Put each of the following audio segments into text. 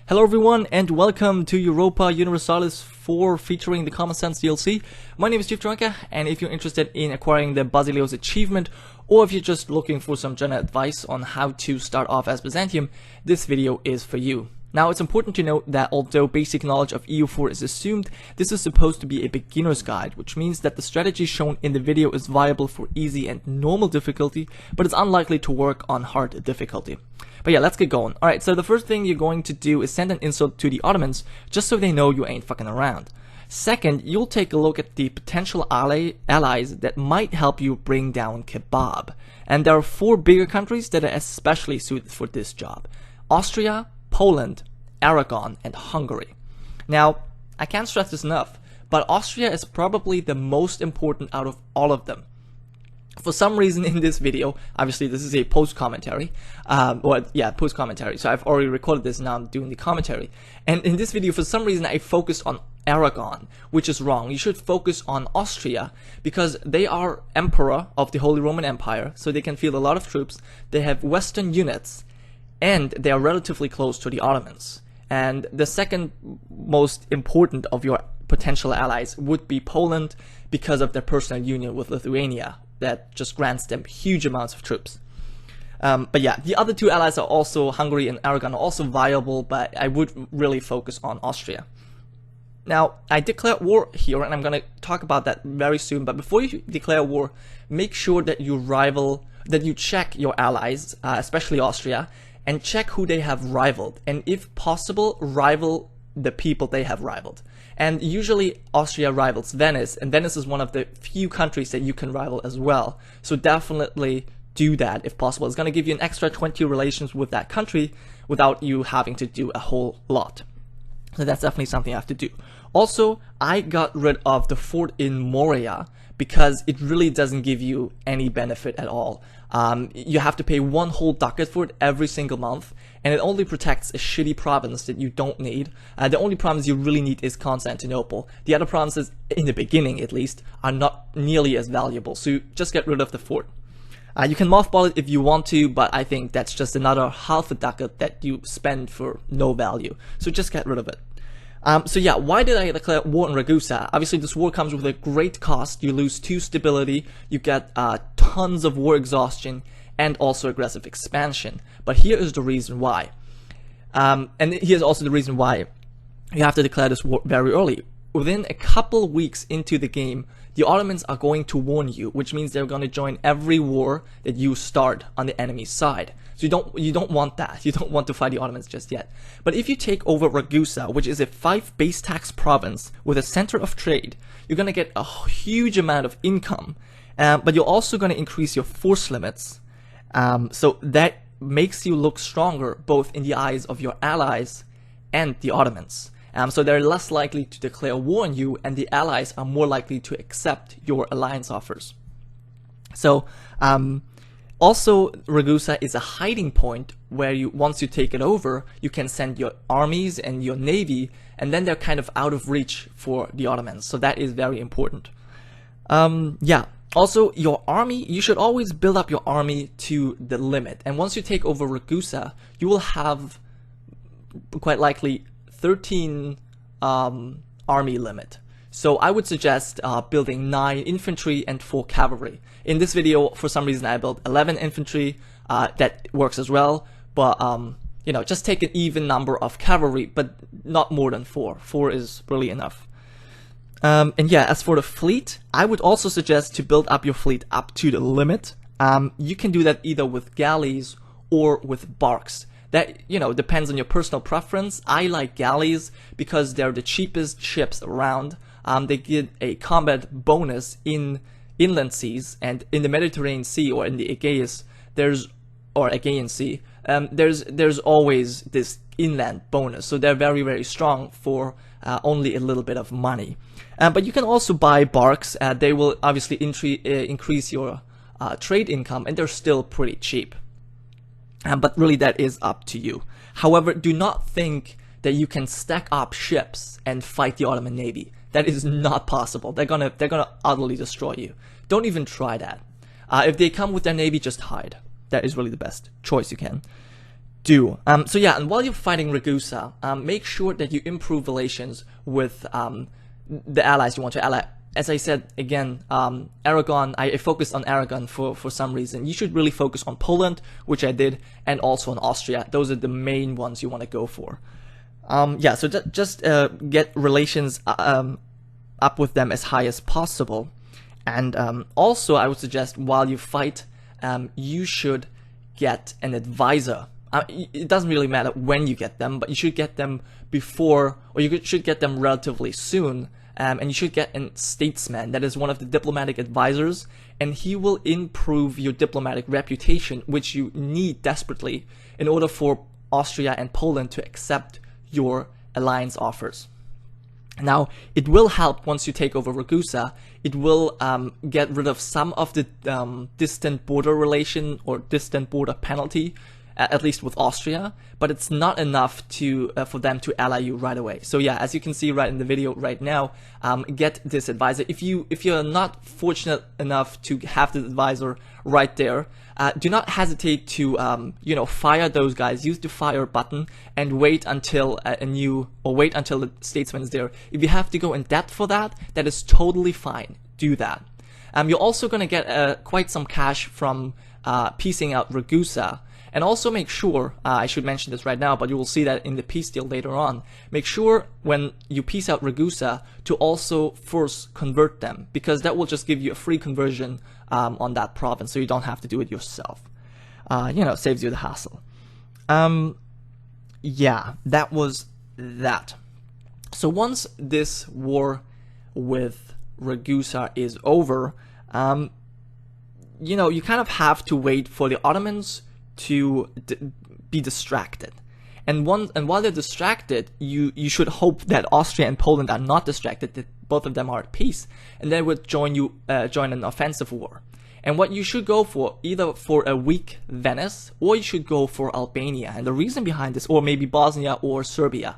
Hello everyone and welcome to Europa Universalis 4 featuring the Common Sense DLC. My name is Gironca, and if you're interested in acquiring the Basileus Achievement, or if you're just looking for some general advice on how to start off as Byzantium, this video is for you. Now, it's important to note that although basic knowledge of EU4 is assumed, this is supposed to be a beginner's guide, which means that the strategy shown in the video is viable for easy and normal difficulty, but it's unlikely to work on hard difficulty. But yeah, let's get going. Alright, so the first thing you're going to do is send an insult to the Ottomans, just so they know you ain't fucking around. Second, you'll take a look at the potential allies that might help you bring down Kebab. And there are 4 bigger countries that are especially suited for this job: Austria, Poland, Aragon, and Hungary. Now, I can't stress this enough, but Austria is probably the most important out of all of them. For some reason in this video, obviously this is a post-commentary, post-commentary, so I've already recorded this, now I'm doing the commentary. And in this video, for some reason, I focused on Aragon, which is wrong. You should focus on Austria, because they are emperor of the Holy Roman Empire, so they can field a lot of troops, they have Western units, and they are relatively close to the Ottomans. And the second most important of your potential allies would be Poland, because of their personal union with Lithuania that just grants them huge amounts of troops. But yeah, the other 2 allies are also, Hungary and Aragon, are also viable, but I would really focus on Austria. Now, I declare war here, and I'm going to talk about that very soon, but before you declare war, make sure that you check your allies, especially Austria, and check who they have rivaled, and if possible, rival the people they have rivaled. And usually Austria rivals Venice, and Venice is one of the few countries that you can rival as well. So definitely do that if possible. It's going to give you an extra 20 relations with that country without you having to do a whole lot. So that's definitely something you have to do. Also, I got rid of the fort in Morea because it really doesn't give you any benefit at all. You have to pay 1 whole ducat for it every single month, and it only protects a shitty province that you don't need. The only province you really need is Constantinople. The other provinces, in the beginning at least, are not nearly as valuable, so just get rid of the fort. You can mothball it if you want to, but I think that's just another half a ducat that you spend for no value, so just get rid of it. So yeah, why did I declare war on Ragusa? Obviously, this war comes with a great cost. You lose 2 stability, you get tons of war exhaustion, and also aggressive expansion. But here is the reason why. And here's also the reason why you have to declare this war very early. Within a couple weeks into the game, the Ottomans are going to warn you, which means they're going to join every war that you start on the enemy's side. So you don't want that. You don't want to fight the Ottomans just yet. But if you take over Ragusa, which is a 5 base tax province with a center of trade, you're going to get a huge amount of income. But you're also going to increase your force limits. So that makes you look stronger both in the eyes of your allies and the Ottomans. So they're less likely to declare war on you, and the allies are more likely to accept your alliance offers. So, also, Ragusa is a hiding point where once you take it over, you can send your armies and your navy, and then they're kind of out of reach for the Ottomans. So that is very important. Yeah. Also, your army, you should always build up your army to the limit. And once you take over Ragusa, you will have quite likely 13 army limit. So I would suggest building 9 infantry and 4 cavalry. In this video, for some reason, I built 11 infantry. That works as well. But, you know, just take an even number of cavalry, but not more than 4. 4 is really enough. And yeah, as for the fleet, I would also suggest to build up your fleet up to the limit. You can do that either with galleys or with barks. That, you know, depends on your personal preference. I like galleys because they're the cheapest ships around. They get a combat bonus in inland seas, and in the Mediterranean Sea or in the Aegean Sea, there's always this inland bonus. So they're very, very strong for only a little bit of money. But you can also buy barks. They will obviously increase your trade income, and they're still pretty cheap. But really, that is up to you. However, do not think that you can stack up ships and fight the Ottoman Navy. That is not possible. They're gonna utterly destroy you. Don't even try that. If they come with their navy, just hide. That is really the best choice you can. do. So yeah, and while you're fighting Ragusa, make sure that you improve relations with the allies you want to ally. As I said, again, Aragon, I focused on Aragon for some reason. You should really focus on Poland, which I did, and also on Austria. Those are the main ones you want to go for. Yeah, so just get relations up with them as high as possible. And also, I would suggest while you fight, you should get an advisor. It doesn't really matter when you get them, but you should get them before, or you should get them relatively soon. And you should get a statesman that is one of the diplomatic advisors, and he will improve your diplomatic reputation, which you need desperately in order for Austria and Poland to accept your alliance offers. Now, it will help once you take over Ragusa. It will get rid of some of the distant border relation or distant border penalty, at least with Austria, but it's not enough to for them to ally you right away. So yeah, as you can see right in the video right now, get this advisor. If you're not fortunate enough to have this advisor right there, do not hesitate to fire those guys. Use the fire button and wait until wait until the statesman is there. If you have to go in depth for that, that is totally fine. Do that. You're also gonna get quite some cash from piecing out Ragusa. And also make sure, I should mention this right now, but you will see that in the peace deal later on, make sure when you peace out Ragusa to also first convert them, because that will just give you a free conversion on that province, so you don't have to do it yourself. Saves you the hassle. Yeah, that was that. So once this war with Ragusa is over, you kind of have to wait for the Ottomans to be distracted, and while they're distracted, you should hope that Austria and Poland are not distracted, that both of them are at peace, and they would join an offensive war. And what you should go for, either for a weak Venice, or you should go for Albania. And the reason behind this, or maybe Bosnia or Serbia,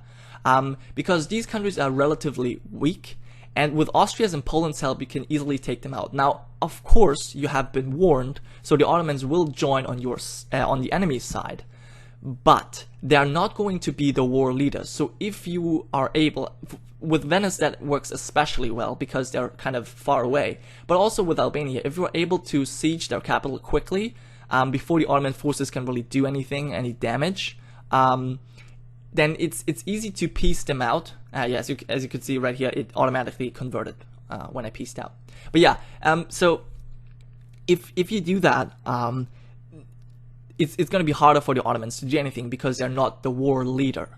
because these countries are relatively weak, and with Austria's and Poland's help, you can easily take them out. Now, of course, you have been warned, so the Ottomans will join on on the enemy's side, but they are not going to be the war leaders. So if you are able, with Venice that works especially well because they're kind of far away, but also with Albania, if you're able to siege their capital quickly, before the Ottoman forces can really do any damage, then it's easy to piece them out. As you can see right here, it automatically converted when I pieced out. But yeah, so if you do that, it's going to be harder for the Ottomans to do anything because they're not the war leader.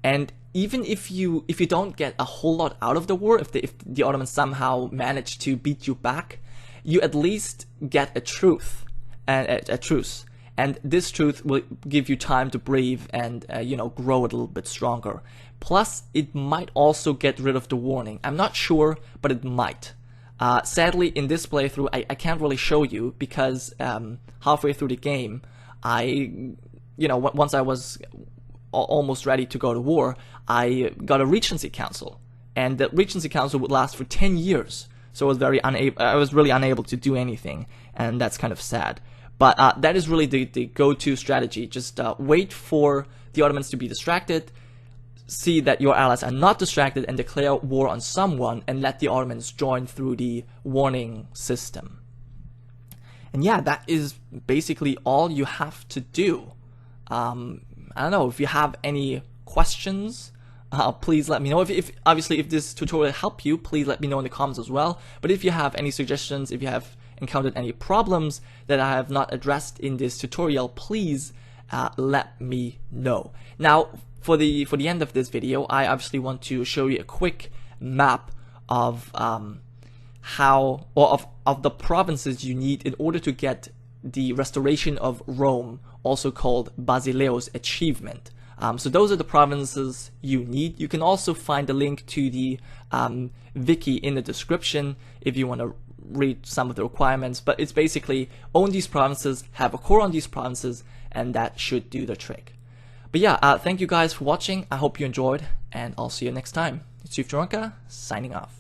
And even if you don't get a whole lot out of the war, if the Ottomans somehow manage to beat you back, you at least get a truce. And this truth will give you time to breathe and grow a little bit stronger. Plus, it might also get rid of the warning. I'm not sure, but it might. Sadly, in this playthrough, I can't really show you because halfway through the game, once I was almost ready to go to war, I got a Regency Council, and the Regency Council would last for 10 years. So I was really unable to do anything, and that's kind of sad. But that is really the go-to strategy. Just wait for the Ottomans to be distracted, see that your allies are not distracted, and declare war on someone, and let the Ottomans join through the warning system. And yeah, that is basically all you have to do. I don't know, if you have any questions, please let me know. If obviously if this tutorial helped you, please let me know in the comments as well. But if you have any suggestions, if you have encountered any problems that I have not addressed in this tutorial, please let me know. Now, for the end of this video, I obviously want to show you a quick map of of the provinces you need in order to get the restoration of Rome, also called Basileus Achievement. So those are the provinces you need. You can also find a link to the wiki in the description if you want to read some of the requirements, but it's basically own these provinces, have a core on these provinces, and that should do the trick. But yeah, thank you guys for watching. I hope you enjoyed, and I'll see you next time. It's Gironca, signing off.